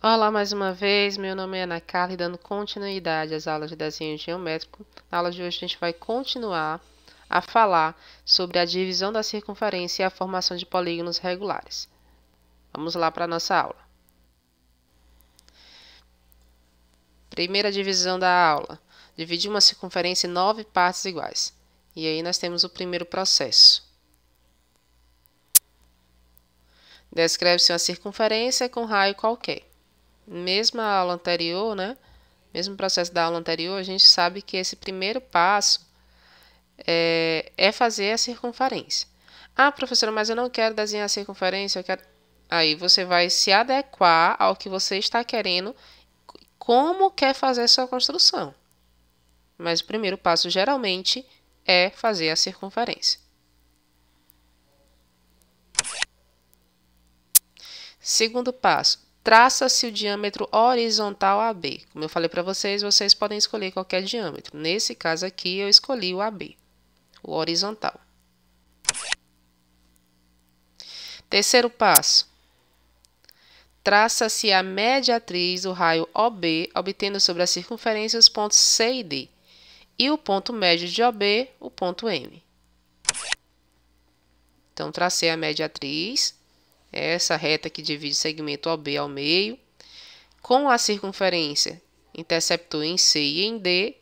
Olá mais uma vez, meu nome é Ana Carla e dando continuidade às aulas de desenho geométrico. Na aula de hoje a gente vai continuar a falar sobre a divisão da circunferência e a formação de polígonos regulares. Vamos lá para a nossa aula. Primeira divisão da aula. Dividir uma circunferência em 9 partes iguais. E aí nós temos o primeiro processo. Descreve-se uma circunferência com raio qualquer. Mesma aula anterior, né? Mesmo processo da aula anterior, a gente sabe que esse primeiro passo é fazer a circunferência. Ah, professora, mas eu não quero desenhar a circunferência, eu quero... Aí você vai se adequar ao que você está querendo, como quer fazer a sua construção. Mas o primeiro passo, geralmente, é fazer a circunferência. Segundo passo, traça-se o diâmetro horizontal AB. Como eu falei para vocês, vocês podem escolher qualquer diâmetro. Nesse caso aqui, eu escolhi o AB, o horizontal. Terceiro passo, traça-se a mediatriz do raio OB, obtendo sobre a circunferência os pontos C e D, e o ponto médio de OB, o ponto M. Então, tracei a mediatriz, essa reta que divide o segmento OB ao meio, com a circunferência interceptou em C e em D,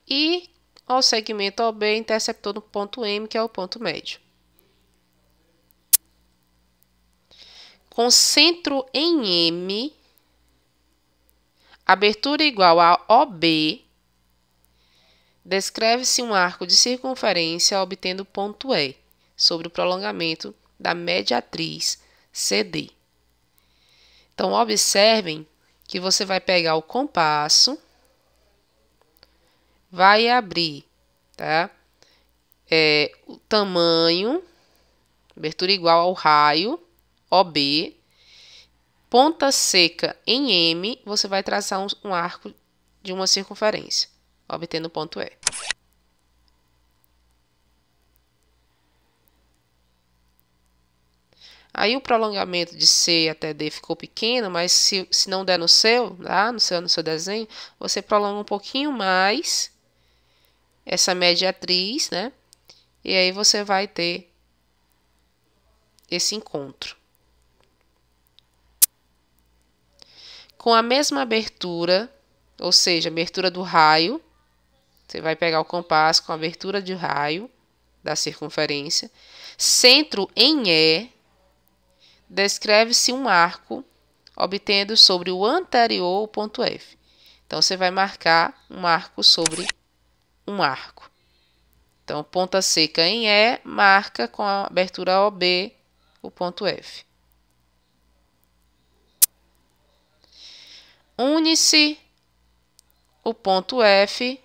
e ao segmento OB interceptou no ponto M, que é o ponto médio. Com centro em M, abertura igual a OB, descreve-se um arco de circunferência obtendo o ponto E, sobre o prolongamento da mediatriz CD. Então, observem que você vai pegar o compasso, vai abrir, tá? O tamanho, abertura igual ao raio, OB, ponta seca em M, você vai traçar um arco de uma circunferência, obtendo o ponto E. Aí o prolongamento de C até D ficou pequeno, mas se não der no seu, tá? no seu desenho, você prolonga um pouquinho mais essa mediatriz, né? E aí você vai ter esse encontro. Com a mesma abertura, ou seja, abertura do raio, você vai pegar o compasso com a abertura de raio da circunferência, centro em E, descreve-se um arco, obtendo sobre o anterior o ponto F. Então, você vai marcar um arco sobre um arco. Então, ponta seca em E, marca com a abertura OB o ponto F. Une-se o ponto F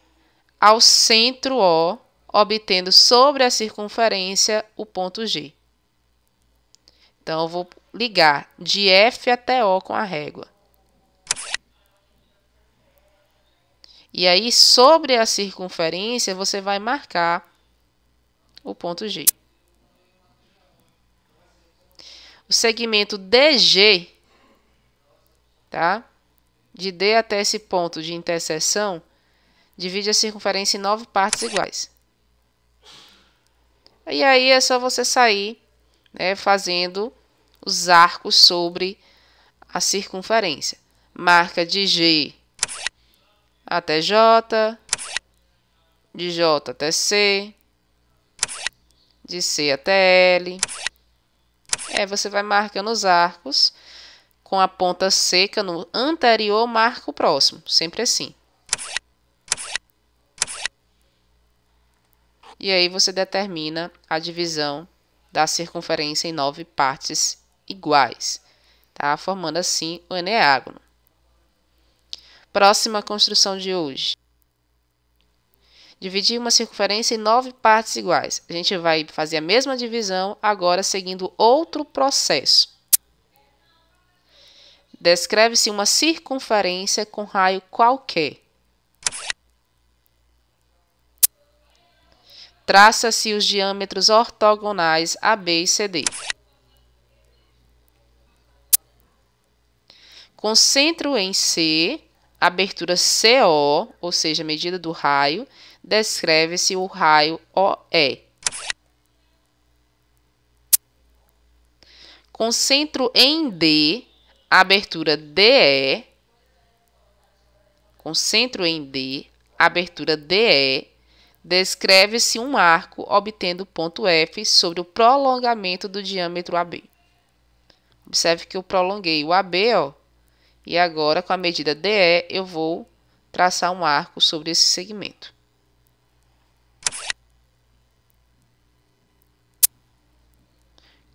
ao centro O, obtendo sobre a circunferência o ponto G. Então, eu vou ligar de F até O com a régua. E aí, sobre a circunferência, você vai marcar o ponto G. O segmento DG, tá? De D até esse ponto de interseção, divide a circunferência em 9 partes iguais. E aí é só você sair, né, fazendo os arcos sobre a circunferência. Marca de G até J, de J até C, de C até L. Você vai marcando os arcos com a ponta seca no anterior, marca o próximo, sempre assim. E aí você determina a divisão da circunferência em 9 partes iguais, tá? Formando assim o eneágono. Próxima construção de hoje. Dividir uma circunferência em 9 partes iguais. A gente vai fazer a mesma divisão, agora seguindo outro processo. Descreve-se uma circunferência com raio qualquer. Traça-se os diâmetros ortogonais AB e CD. Com centro em C, abertura CO, ou seja, medida do raio, descreve-se o raio OE. Com centro em D, abertura DE, com centro em D, abertura DE, descreve-se um arco obtendo ponto F sobre o prolongamento do diâmetro AB. Observe que eu prolonguei o AB, ó, e agora com a medida DE eu vou traçar um arco sobre esse segmento.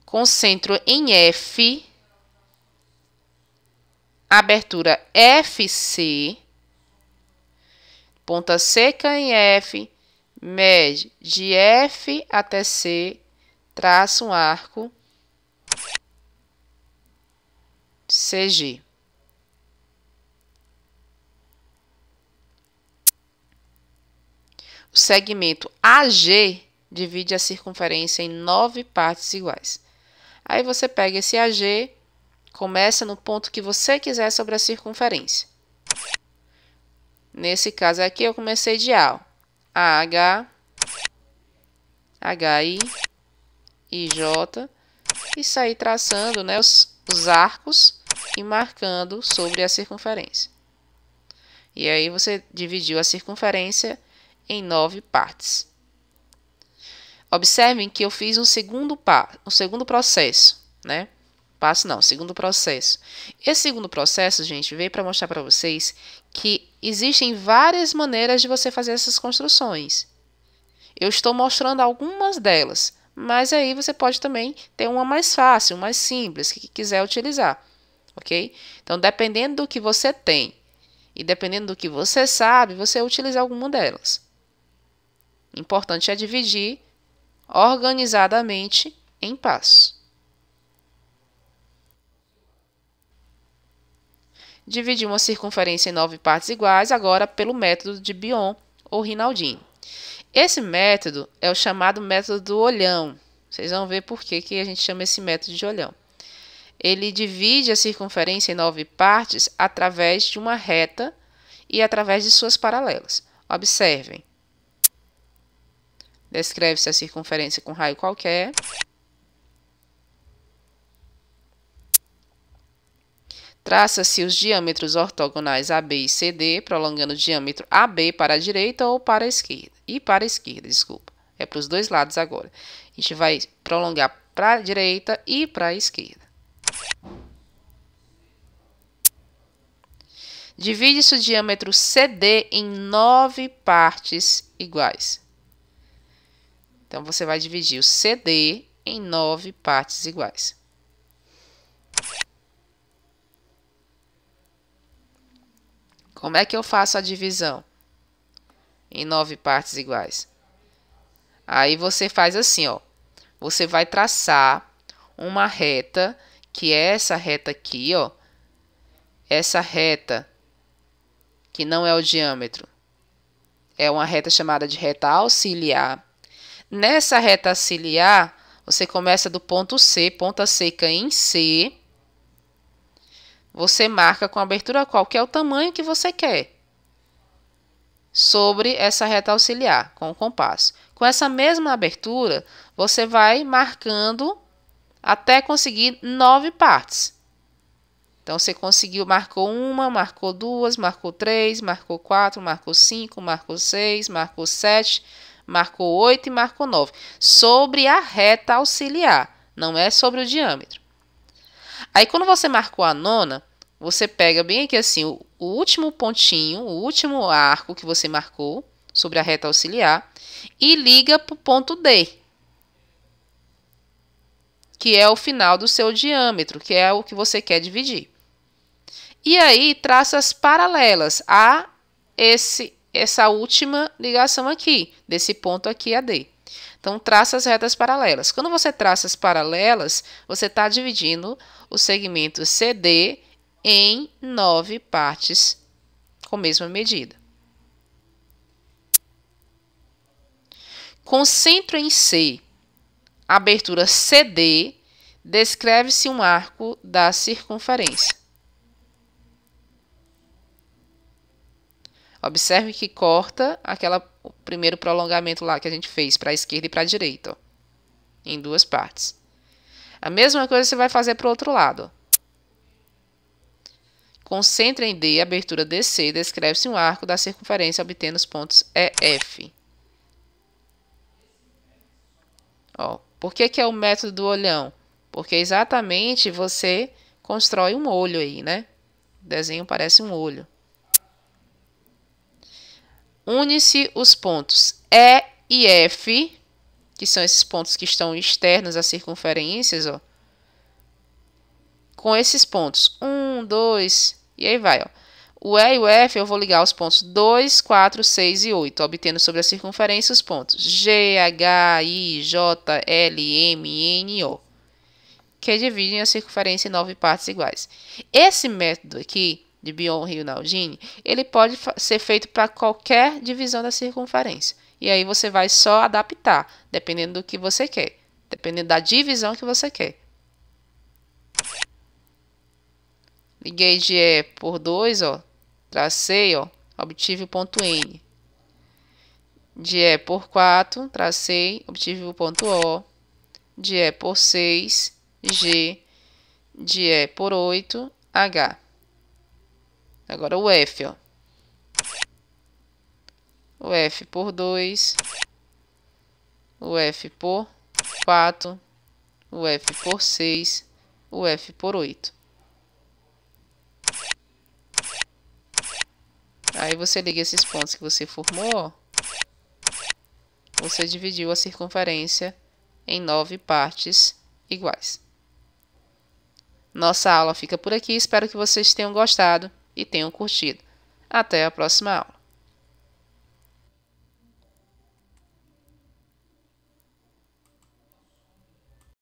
Com centro em F, abertura FC, ponta seca em F, mede de F até C, traça um arco CG. O segmento AG divide a circunferência em 9 partes iguais. Aí você pega esse AG, começa no ponto que você quiser sobre a circunferência. Nesse caso aqui, eu comecei de A, ó. AH, HI, IJ, e sair traçando, né, os arcos e marcando sobre a circunferência. E aí você dividiu a circunferência em 9 partes. Observem que eu fiz um segundo processo, né? Segundo processo. Esse segundo processo, gente, veio para mostrar para vocês que existem várias maneiras de você fazer essas construções. Eu estou mostrando algumas delas, mas aí você pode também ter uma mais fácil, mais simples, que quiser utilizar, ok? Então, dependendo do que você tem e dependendo do que você sabe, você utiliza alguma delas. Importante é dividir organizadamente em passos. Dividir uma circunferência em 9 partes iguais, agora pelo método de Biot ou Rinaldini. Esse método é o chamado método do olhão. Vocês vão ver por que a gente chama esse método de olhão. Ele divide a circunferência em 9 partes através de uma reta e através de suas paralelas. Observem. Descreve-se a circunferência com raio qualquer. Traça-se os diâmetros ortogonais AB e CD, prolongando o diâmetro AB para a direita ou para a esquerda. Para a esquerda, desculpa. É para os dois lados agora. A gente vai prolongar para a direita e para a esquerda. Divide-se o diâmetro CD em 9 partes iguais. Então, você vai dividir o CD em 9 partes iguais. Como é que eu faço a divisão em 9 partes iguais? Aí você faz assim, ó. Você vai traçar uma reta, que é essa reta aqui, ó. Essa reta, que não é o diâmetro, é uma reta chamada de reta auxiliar. Nessa reta auxiliar, você começa do ponto C, ponta seca em C. Você marca com abertura qualquer o tamanho que você quer sobre essa reta auxiliar, com o compasso. Com essa mesma abertura, você vai marcando até conseguir 9 partes. Então, você conseguiu, marcou uma, marcou duas, marcou 3, marcou 4, marcou 5, marcou 6, marcou 7, marcou 8 e marcou 9. Sobre a reta auxiliar, não é sobre o diâmetro. Aí, quando você marcou a nona, você pega bem aqui assim, o último pontinho, o último arco que você marcou sobre a reta auxiliar e liga para o ponto D, que é o final do seu diâmetro, que é o que você quer dividir. E aí, traça as paralelas a essa última ligação aqui, desse ponto aqui a D. Então, traça as retas paralelas. Quando você traça as paralelas, você está dividindo o segmento CD em 9 partes com a mesma medida. Com centro em C, abertura CD, descreve-se um arco da circunferência. Observe que corta o primeiro prolongamento lá que a gente fez para a esquerda e para a direita, ó, em duas partes. A mesma coisa você vai fazer para o outro lado. Ó. Concentre em D, abertura DC, descreve-se um arco da circunferência obtendo os pontos EF. Ó, por que é o método do olhão? Porque exatamente você constrói um olho aí, né? O desenho parece um olho. Une-se os pontos E e F, que são esses pontos que estão externos às circunferências, ó, com esses pontos 1, 2, e aí vai, ó. O E e o F eu vou ligar os pontos 2, 4, 6 e 8, obtendo sobre a circunferência os pontos G, H, I, J, L, M, N, O, que dividem a circunferência em 9 partes iguais. Esse método aqui, de Bion-Rio-Naldini, ele pode ser feito para qualquer divisão da circunferência. E aí você vai só adaptar, dependendo do que você quer, dependendo da divisão que você quer. Liguei de E por 2, ó, tracei, ó, obtive o ponto N. De E por 4, tracei, obtive o ponto O. De E por 6, G. De E por 8, H. Agora o F, ó. O F por 2, o F por 4, o F por 6, o F por 8. Aí você liga esses pontos que você formou, ó. Você dividiu a circunferência em 9 partes iguais. Nossa aula fica por aqui, espero que vocês tenham gostado e tenham curtido. Até a próxima aula.